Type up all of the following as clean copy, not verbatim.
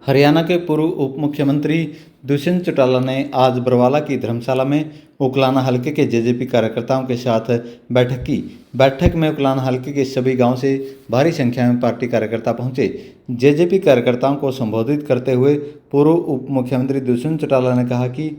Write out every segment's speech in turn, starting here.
हरियाणा के पूर्व उप मुख्यमंत्री दुष्यंत चौटाला ने आज बरवाला की धर्मशाला में उकलाना हलके के जेजेपी कार्यकर्ताओं के साथ बैठक की। बैठक में उकलाना हलके के सभी गांव से भारी संख्या में पार्टी कार्यकर्ता पहुंचे। जेजेपी कार्यकर्ताओं को संबोधित करते हुए पूर्व उप मुख्यमंत्री दुष्यंत चौटाला ने कहा कि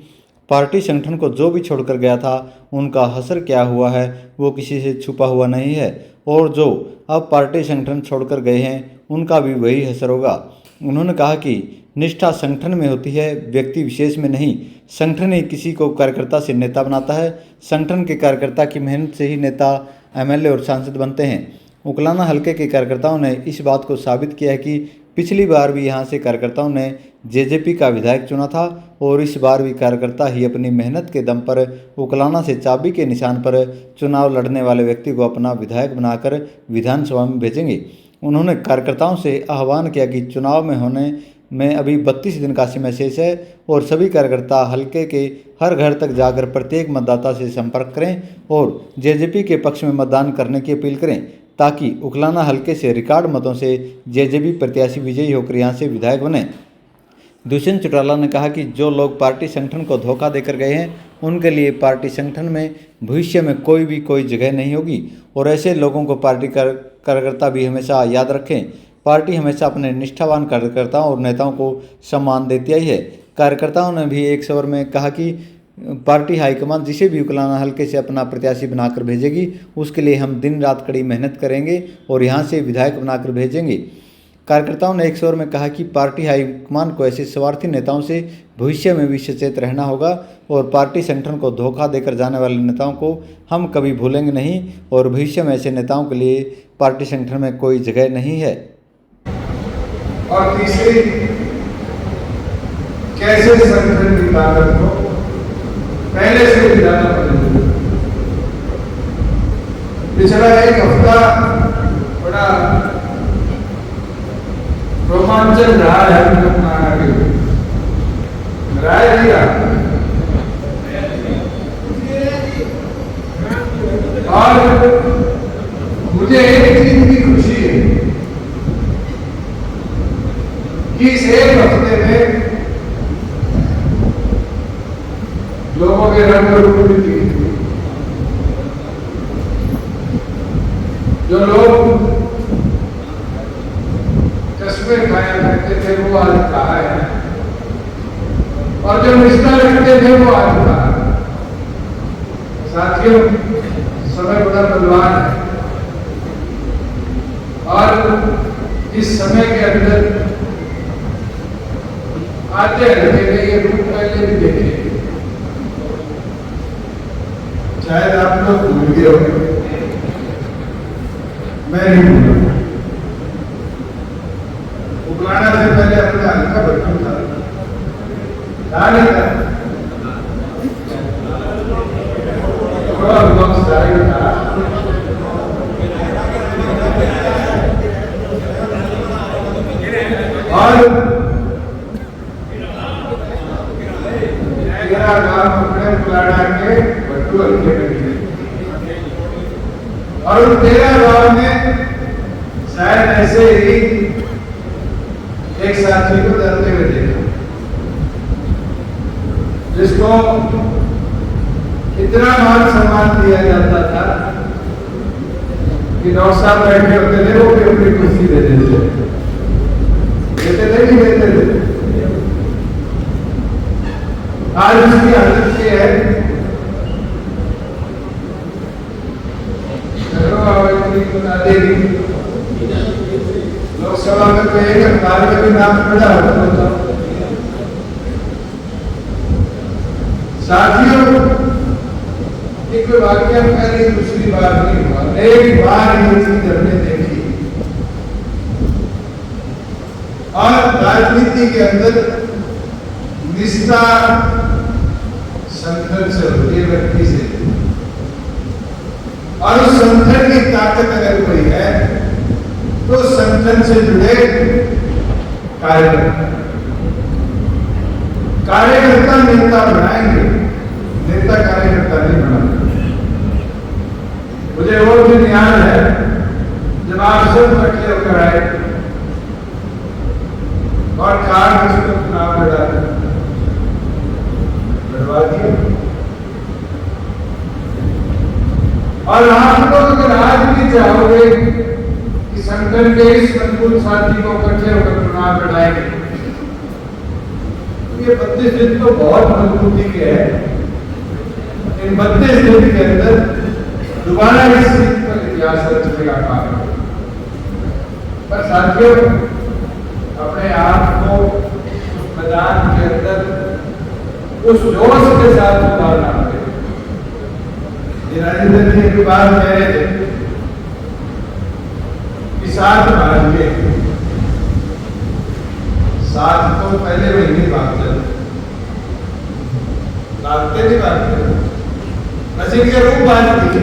पार्टी संगठन को जो भी छोड़कर गया था उनका हसर क्या हुआ है वो किसी से छुपा हुआ नहीं है, और जो अब पार्टी संगठन छोड़कर गए हैं उनका भी वही हसर होगा। उन्होंने कहा कि निष्ठा संगठन में होती है, व्यक्ति विशेष में नहीं। संगठन ही किसी को कार्यकर्ता से नेता बनाता है। संगठन के कार्यकर्ता की मेहनत से ही नेता, एमएलए और सांसद बनते हैं। उकलाना हलके के कार्यकर्ताओं ने इस बात को साबित किया है कि पिछली बार भी यहां से कार्यकर्ताओं ने जेजेपी का विधायक चुना था और इस बार भी कार्यकर्ता ही अपनी मेहनत के दम पर उकलाना से चाबी के निशान पर चुनाव लड़ने वाले व्यक्ति को अपना विधायक बनाकर विधानसभा में भेजेंगे। उन्होंने कार्यकर्ताओं से आह्वान किया कि चुनाव में होने में अभी 32 दिन का समय शेष है और सभी कार्यकर्ता हलके के हर घर तक जाकर प्रत्येक मतदाता से संपर्क करें और जेजेपी के पक्ष में मतदान करने की अपील करें, ताकि उकलाना हलके से रिकॉर्ड मतों से जेजेपी प्रत्याशी विजयी होकर यहाँ से विधायक बने। दुष्यंत चौटाला ने कहा कि जो लोग पार्टी संगठन को धोखा देकर गए हैं उनके लिए पार्टी संगठन में भविष्य में कोई जगह नहीं होगी और ऐसे लोगों को पार्टी कार्यकर्ता भी हमेशा याद रखें। पार्टी हमेशा अपने निष्ठावान कार्यकर्ताओं और नेताओं को सम्मान देती आई है। कार्यकर्ताओं ने भी एक स्वर में कहा कि पार्टी हाईकमान जिसे भी उकलाना हलके से अपना प्रत्याशी बनाकर भेजेगी उसके लिए हम दिन रात कड़ी मेहनत करेंगे और यहाँ से विधायक बनाकर भेजेंगे। कार्यकर्ताओं ने एक स्वर में कहा कि पार्टी हाईकमान को ऐसे स्वार्थी नेताओं से भविष्य में भी सचेत रहना होगा और पार्टी संगठन को धोखा देकर जाने वाले नेताओं को हम कभी भूलेंगे नहीं और भविष्य में ऐसे नेताओं के लिए पार्टी संगठन में कोई जगह नहीं है। और तीसरी, कैसे संगठन की ताकत को पहले से ज्यादा पड़ेगी। पिछला एक हफ्ता बड़ा रोमांचक रहा है राय दिया और मुझे एक चीज की खुशी है कि इस एक हफ्ते में लोगों के रंग रूप दिखे। जो लोग चश्मे खाया करते थे वो आज कहा है और जो निष्ठा रखते थे वो आज कहा है। साथियों, समय बड़ा बलवान है और इस समय के अंदर आते रहते ये रूप पहले भी देखे, शायद आप लोग भूल गए होंगे, मैं नहीं भूला। उकलाना से पहले अपना हल्का बच्चों था नहीं था, थोड़ा वक्त जारी था और उकलाना के बट्टू हल्के में और उन 13 गांव में शायद ऐसे ही एक साथी को डरते हुए देखा जिसको इतना मान सम्मान दिया जाता था कि डॉक्टर साहब बैठे होते थे वो भी अपनी कुर्सी दे देते थे कि देते थे। आज उसकी हालत ये है, लोकसभा में तो एक अखबार में भी नाम पड़ा होता। साथियों, एक वाक्य पहले दूसरी बार नहीं हुआ, एक बार ये चीज हमने देखी और राजनीति के अंदर निष्ठा संगठन से होती है, व्यक्ति से, और उस संगठन की ताकत अगर कोई है तो संगठन से जुड़े कार्यकर्ता नेता बनाएंगे, नेता कार्यकर्ता नहीं बनाएंगे। मुझे वो दिन याद है जब आप सब इकट्ठे होकर आए और कार में उसको चुनाव लड़वा दिया। और आप लोग अगर आज भी चाहोगे कि संगठन के इस अनुकूल साथी को इकट्ठे होकर चुनाव लड़ाएंगे, तो ये 32 दिन तो बहुत मजबूती के है। इन 32 दिन के अंदर दोबारा इस सीट पर इतिहास रचने का काम है। पर साथियों, अपने आप को उस मैदान के अंदर उस जोश के साथ उतारना पड़ेगा। राजेंद्र जी एक बार कह रहे थे कि 7 भाग सात तो पहले महीने भागते नहीं भागते, मशीन के रूप बांधती।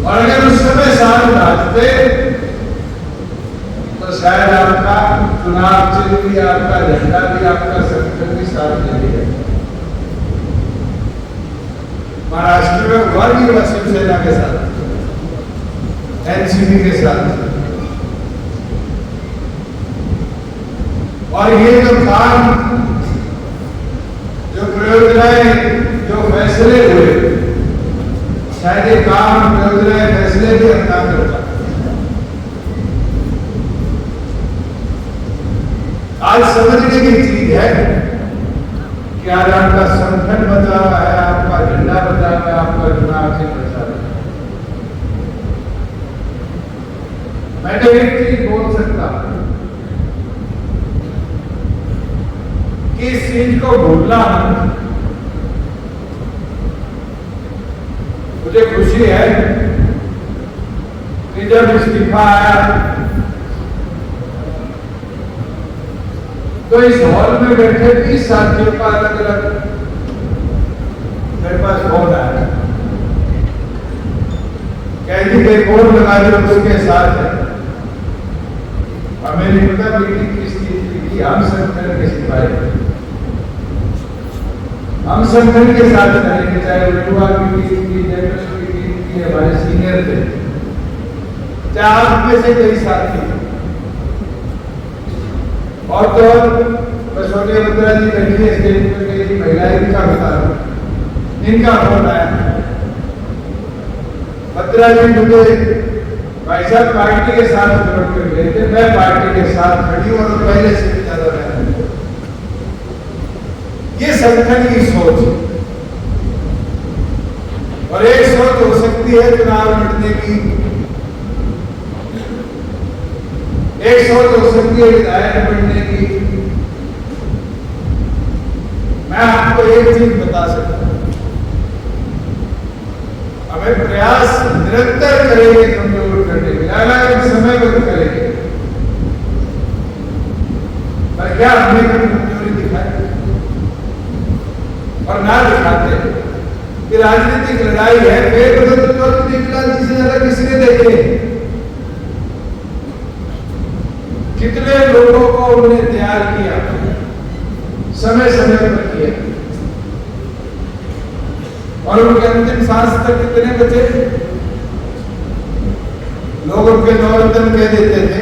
और अगर उस समय 7 भागते तो शायद आपका चुनाव चिन्ह भी, आपका झंडा भी, आपका संगठन भी साथ नहीं है। महाराष्ट्र में हुआ भी हुआ शिवसेना के साथ, एनसीपी के साथ। और ये जो काम, जो प्रयोजनाएं, जो फैसले हुए, शायद ये काम, प्रयोजनाएं, फैसले भी अपना करता। आज समझने की चीज है कि आज आपका संगठन बचा हुआ है, आपका झंडा बचा हुआ है, आपका चुनाव चिन्ह बचा हुआ है। मैं तो एक चीज बोल सकता हूं कि इस चीज को भूलना, मुझे खुशी है कि जब इस्तीफा आया तो इस हॉल में बैठे 20 साथियों का अलग अलग मेरे पास फोन आया। कह दी गई फोन लगा दी उसके साथ है। और मैंने पता मीटिंग किस चीज की, हम संगठन के सिपाही, हम संगठन के साथ करेंगे, चाहे युवा की टीम की, जनरल की टीम की, हमारे सीनियर थे, चाहे आप में से कई साथी। और तो सोनिया बत्रा जी बैठी है स्टेज पर, मेरी महिलाएं का बता रहा हूं, इनका फोन आया। बत्रा जी मुझे भाई साहब पार्टी के साथ जोड़ कर गए थे, मैं पार्टी के साथ खड़ी हूं और पहले से भी ज्यादा रहा। ये संगठन की सोच, और एक सोच हो सकती है चुनाव लड़ने की, एक सोच हो सकती है विधायक बनने की। मैं आपको एक चीज बता सकता हूं, हमें प्रयास निरंतर करेंगे कमजोर करने के, अलग समय पर करेंगे। पर क्या हमने कभी कमजोरी दिखाई और ना दिखाते कि राजनीतिक लड़ाई है, फिर तो निकला जिसे ज्यादा किसी ने देखे। कितने लोगों को उन्होंने तैयार किया, समय समय पर किया, और उनके अंतिम सांस तक कितने बचे लोग उनके नौरतन कह देते थे।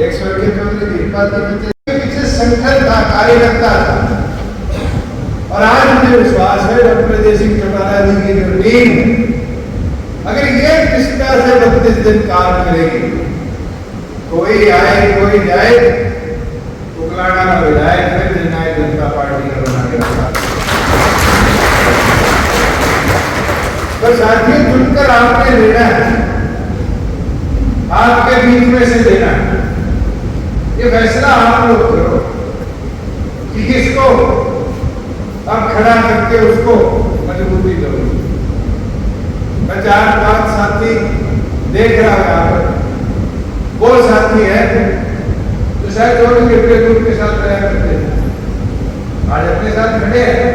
एक स्वर्गीय चौधरी धीरपाल जी पीछे संगठन था, कार्यकर्ता था। और आज मुझे विश्वास है डॉक्टर जय सिंह चौटाला जी की जो टीम अगर ये निष्ठा से 32 दिन काम करेगी, कोई आए कोई जाए, उकलाना का विधायक फिर जननायक जनता पार्टी का बना के रखा। तो साथियों, चुनकर आपने लेना है, आपके बीच में से लेना है। ये फैसला आप लोग करो कि किसको अब खड़ा करके उसको मजबूती दो। मैं 4-5 साथी देख रहा हूं यहाँ पर, वो साथी है तो शायद दोनों के ग्रुप के साथ रहा करते हैं, आज अपने साथ खड़े हैं,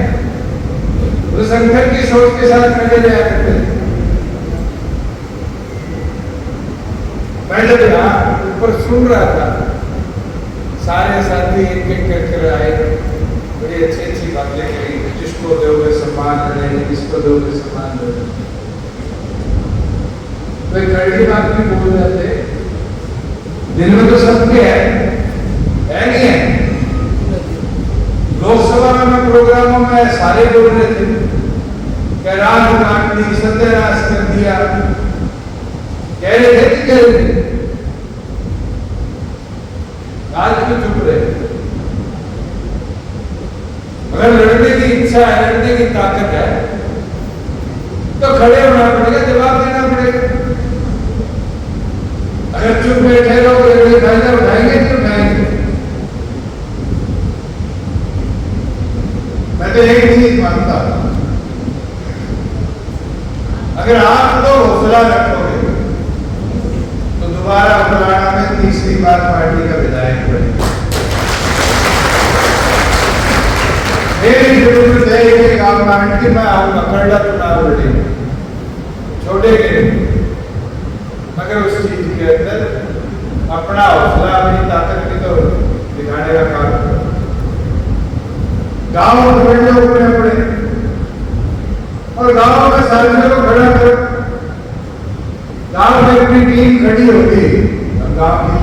तो संगठन की सोच के साथ खड़े रहा करते हैं। मैं जब यहाँ ऊपर सुन रहा था, सारे साथी एक एक कर आए, बड़ी अच्छी अच्छी बातें कही, जिसको दोगे सम्मान करेंगे, जिसको दोगे सम्मान दोगे। कोई कड़वी बात भी बोल जाते, दिल में तो सबके है नहीं है। लोकसभा में प्रोग्रामों में सारे बोल रहे थे कि राज काट दी, सत्यानाश कर दिया, कह रहे थे कि कह रहे थे, आज क्यों चुप रहे? अगर लड़ने की इच्छा है, लड़ने की ताकत है, तो खड़े होना पड़ेगा, जवाब देना पड़ेगा। अगर चुप बैठे रहोगे, फायदा उठाएंगे नहीं उठाएंगे। मैं तो एक चीज मानता हूं, अगर आप तो हौसला रखोगे तो दोबारा उकलाना में तीसरी बार पार्टी का विधायक बनेगा। मेरी जरूरत है एक गवर्नमेंट की, मैं आऊंगा करड़ा चुनाव लड़ेंगे, छोड़ेंगे मगर उस चीज के अंदर अपना हौसला, अपनी ताकत भी तो दिखाने का काम करो। गांव में बड़े लोग बने पड़े और गांव में साथियों को खड़ा करो। गांव में अपनी टीम खड़ी होगी, गांव की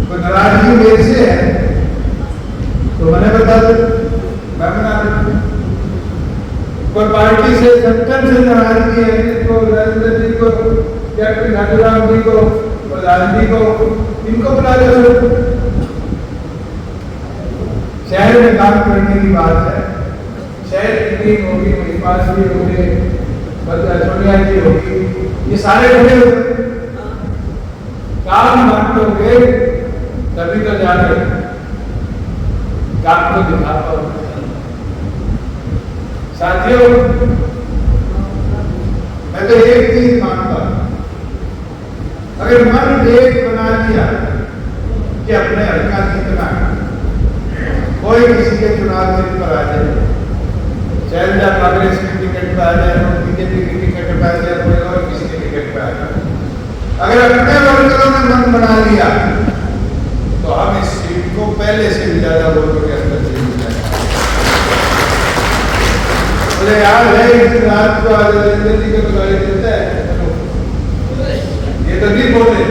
कोई नाराजगी मेरे से है तो मैंने बता दो, मैं बना दूं। कोई पार्टी से, संगठन से नाराजगी है तो राजेंद्र जी को, कैप्टन घाटूराम जी को, प्रधान जी को, इनको बुला लो। शहर में काम करने की बात है, शहर की टीम होगी, महिपाल जी होंगे, सोनिया जी होगी, ये सारे खड़े हो काम बांटोगे तभी तो जाके काम को दिखा पाओगे। साथियों, मैं तो एक चीज मानता हूं, अगर मन एक बना लिया कि अपने हल्का जीतना, कोई किसी के चुनाव चिन्ह पर आ जाए, चाहे कांग्रेस की टिकट पर आ जाए, बीजेपी की टिकट पर आ जाए, कोई और किसी की टिकट पर आ जाए, अगर अपने वर्करों ने मन बना लिया तो हम इस सीट को पहले से भी ज्यादा वोटों के अंदर जीत जाएंगे। मुझे याद है इस रात को राजेंद्र जी को गाली देता है, ये तो नहीं बोले,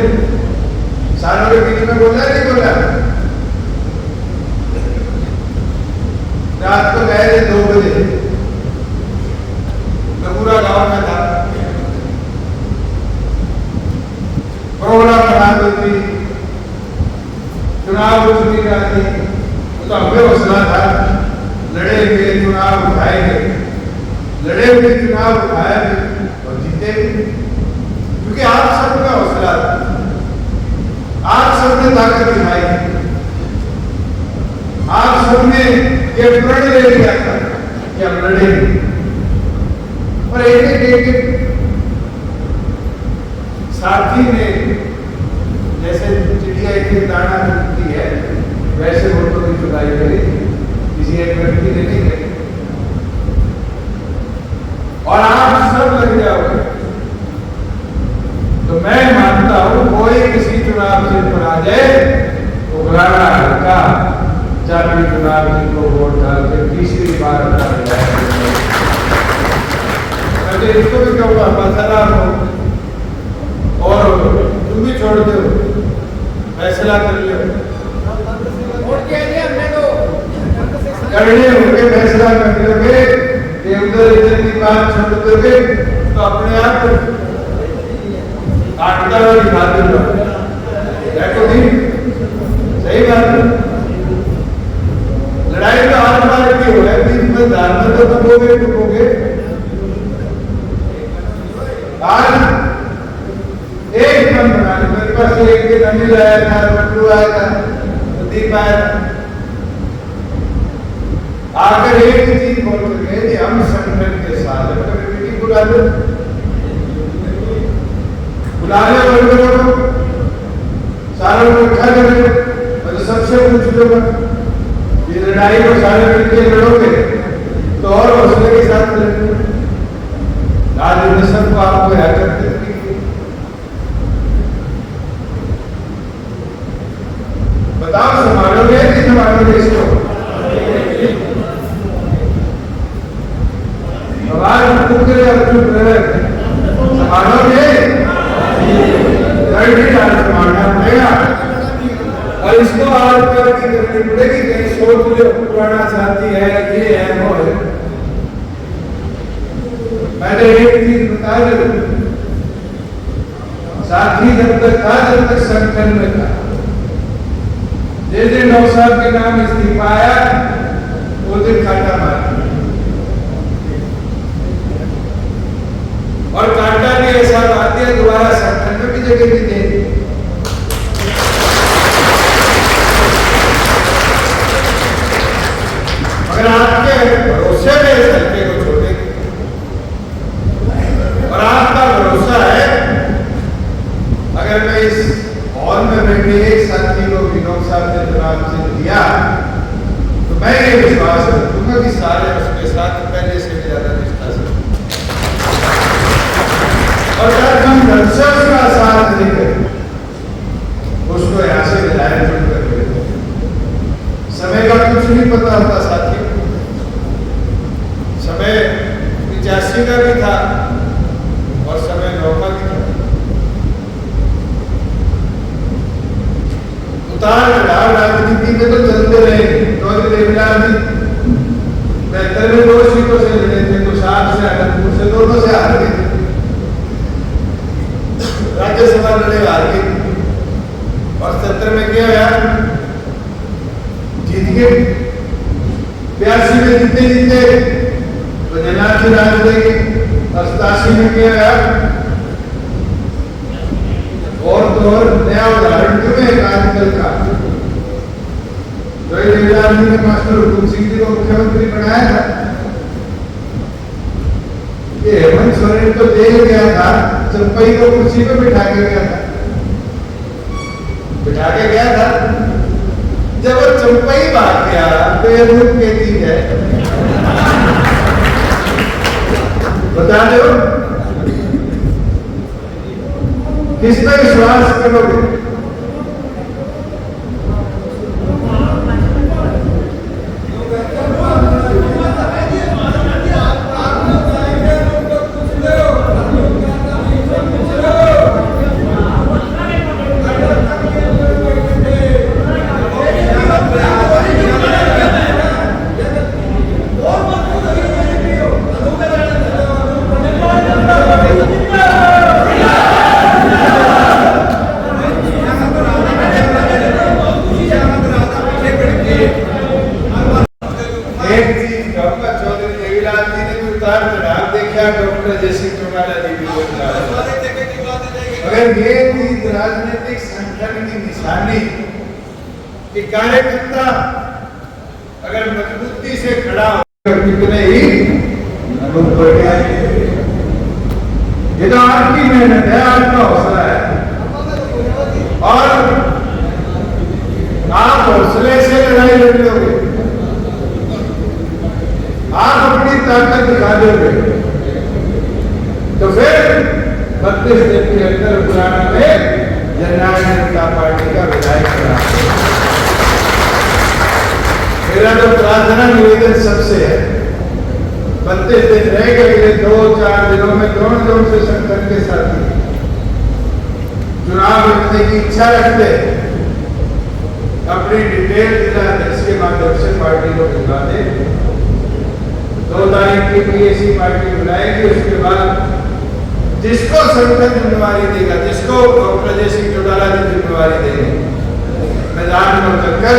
सारों के बीच में बोला नहीं बोला। रात को गए थे 2 बजे, मैं पूरा गांव में था, प्रोग्राम बना दी, चुनाव चुनी जाती, तो हमें हौसला था, लड़ेंगे चुनाव उठाएंगे, लड़े हुए चुनाव उठाए और जीते भी, क्योंकि आप सबका हौसला था, आप सबने ताकत दिखाई, आप सबने ये प्रण ले लिया था कि हम लड़ेंगे और एक साथी ने जैसे चिड़िया एक दाना चुनती है वैसे वोटों की चुनाई करी, किसी एक व्यक्ति ने नहीं करी और आप सब लग जाओगे। तो मैं मानता हूं कोई किसी चुनाव चिन्ह पर आ जाए तो बुलाना हल्का जाति चुनाव को वोट डाल के तीसरी बार इसको भी कहूँगा मसला हो और तुम भी छोड़ दो, फैसला कर लो, करने होंगे, फैसला कर लोगे कि उधर इधर की बात छोड़ दोगे तो अपने आप काटता हुआ दिखा दो। देखो नहीं, सही बात है, लड़ाई तो हर बार की हो है, बीच में धार में तो टूकोगे। आज एक मन बना लो, मेरे पास एक दिन अनिल आया था, बट्टू आया था, प्रदीप आया था, आकर एक ही चीज बोल के कि हम संगठन के साथ मीटिंग बुला लो वर्करों को, सारों को इकट्ठा करें और सबसे पूछ लो, ये लड़ाई को सारे मिलकर लड़ोगे तो और हौसले के साथ लड़ोगे। आज सबको आपको याद करते बताओ, संभालोगे कि संभालोगे इसको? आवाज चुप रहे, संभालोगे? इसको आज तरक्की करनी पड़ेगी। कहीं सोच लो पुराना साथी है, ये है, वो है। मैंने एक चीज बता दे, साथी जब तक था, जब तक संगठन में था। जिस दिन नौ साहब के नाम इस्तीफा आया, वो दिन कांटा मारा, और कांटा ने ऐसा बात दिया दोबारा संगठन में भी जगह नहीं दे। अगर आपके भरोसे में इस हल्के को छोड़े, और आपका भरोसा है, अगर मैं इस हॉल में बैठे एक साथी को विनोद साहब ने चुनाव से दिया, तो मैं ये विश्वास रखूंगा कि सारे उसके साथ पहले से भी ज्यादा निष्ठा से, और अगर हम दर्शक का साथ देकर उसको यहां से विधायक चुन कर, समय का कुछ नहीं पता होता साथी। समय 85 का भी था और समय 9 का भी था। उतार चढ़ाव राजनीति में तो चलते रहे। चौधरी देवीलाल जी 73 में 2 सीटों से लड़े थे, तो 7 से आनंदपुर से दोनों से हार गए। राज्यसभा लड़े, हार गए, और 70 में क्या यार जीत गए। 82 में जीते तो जनाब से राज देंगे। 87 में क्या यार, और तो और नया उदाहरण क्यों है आजकल का, देवीलाल जी ने मास्टर हुकुम सिंह जी को मुख्यमंत्री बनाया था। ये हेमंत सोरेन तो जेल गया था, चंपई को कुर्सी पे बिठा के गया था। जब वो चंपई भाग गया तो ये रूप कहती है, बता दो किस पे विश्वास करोगे? डॉक्टर जैसी अगर ये थी राजनीतिक संगठन की निशानी कि कार्यकर्ता अगर मजबूती से खड़ा हो कितने ही लोग बढ़ गए। ये तो आपकी मेहनत है, आपका हौसला है, और आप हौसले से लड़ाई लड़ लोगे, आप अपनी ताकत दिखा दोगे, तो फिर 32 दिन के अंदर पुराना में जननायक जनता पार्टी का विधायक बना। मेरा तो प्रार्थना निवेदन सबसे है, 32 दिन रह गए, अगले 2-4 दिनों में दोनों जोर से संगठन के साथी चुनाव लड़ने की इच्छा रखते अपनी डिटेल जिला अध्यक्ष के माध्यम से पार्टी को भिजवा दे। 2 तारीख की पीएसी पार्टी बुलाएगी, उसके बाद जिसको संगठन जिम्मेवारी देगा, जिसको डॉक्टर जैसी चौटाला जी जिम्मेवारी देंगे, मैदान में उतरकर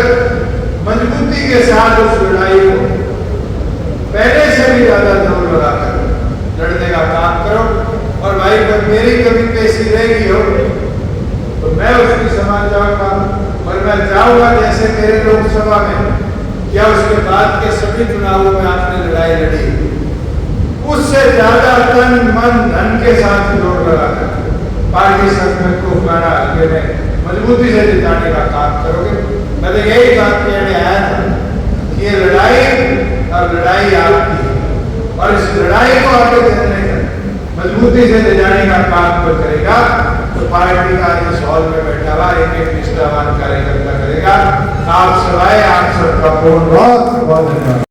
मजबूती के साथ उस लड़ाई को पहले से भी ज्यादा जोर लगाकर लड़ने का काम करो। और भाई जब मेरी कभी पेशी रहेगी हो तो मैं उसकी समाज जाऊंगा, और मैं चाहूंगा जैसे मेरे लोकसभा में या उसके बाद के सभी चुनावों में आपने लड़ाई लड़ी, उससे ज्यादा तन मन धन के साथ जोर लगाकर पार्टी संगठन को हमारा हल्के में मजबूती से जिताने का काम करोगे। मैं तो यही बात कहने आया था कि ये लड़ाई और लड़ाई आपकी, और इस लड़ाई को आगे चलने का मजबूती से ले जाने का काम तो करेगा तो पार्टी का इस हॉल में बैठा हुआ एक निष्ठावान कार्यकर्ता करेगा। आप सवाए आप सबका बहुत बहुत धन्यवाद।